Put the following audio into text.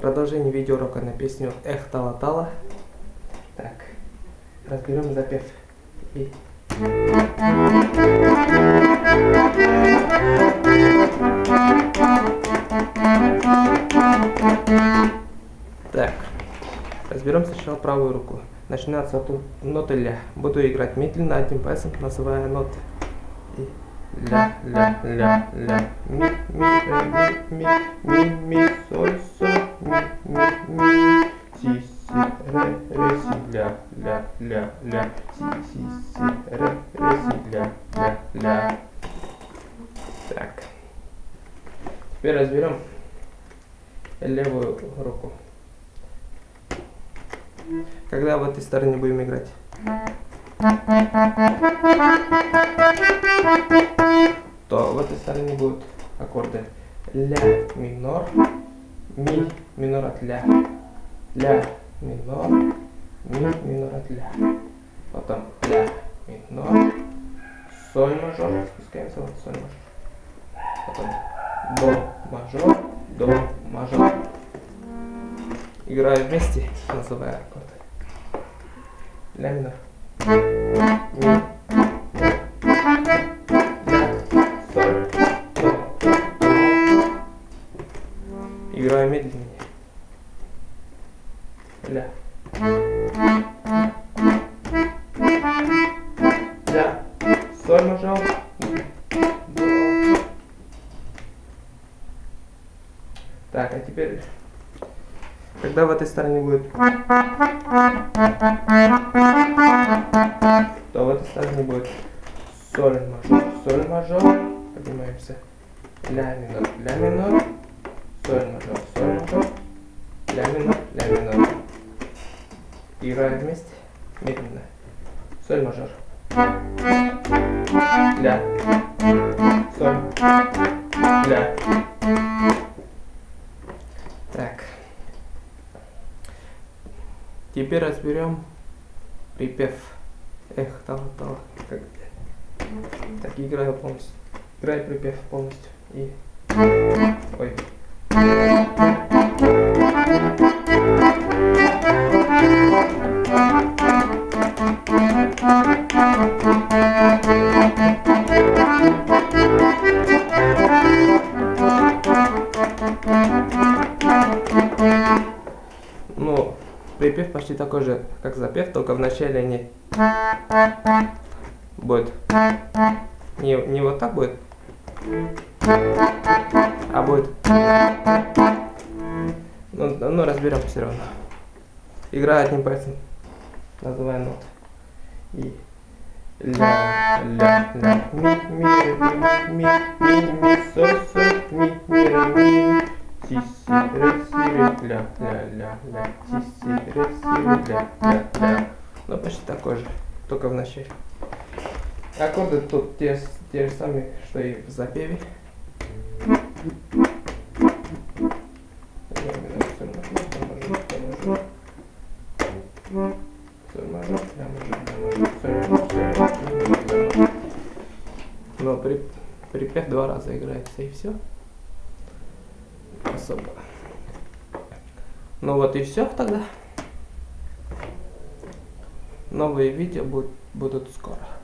продолжение видеоурока на песню «Эх, Тала-Тала». Так, разберем запев. И... Так, разберем сначала правую руку. Начинается от ноты ля. Буду играть медленно одним пальцем, называя ноты. И ля, ля, ля, ля, ми, ми, ми, соль, соль, ми, си, си, ре, си, ля, ля, ля, си, ре, си, ля. Так. Теперь разберем левую руку. Когда в этой стороне будем играть, то в этой стороне будут аккорды ля минор, ми минор от ля минор, ми минор от ля, потом ля минор, соль мажор, спускаемся вот соль мажор, потом до мажор. Играю вместе, называя аккорды. Ля минор, ми, ля, соль, до. Играю медленнее. Ля, соль мажор, до. Так, а теперь, когда в этой стороне будет, то в этой стороне будет соль мажор, поднимаемся, ля минор, соль мажор, ля минор. Играем вместе, медленно, соль мажор, ля, соль, ля. Так. Теперь разберем припев «Эх, Тала-Тала». Так, играю полностью. Играю припев полностью. И... Ой. Ну, припев почти такой же, как запев, только в начале не будет. Не вот так будет, а будет. Ну разберем все равно. Играю одним пальцем, называя ноты. И ля, ми, соль, ми, си, ре, си, ля, си, ре, си, ля. Ну почти такой же, только в начале. Аккорды тут те же самые, что и в запеве. Но припев 2 раза играется и все. Особо. Ну вот и все тогда. Новые видео будут скоро.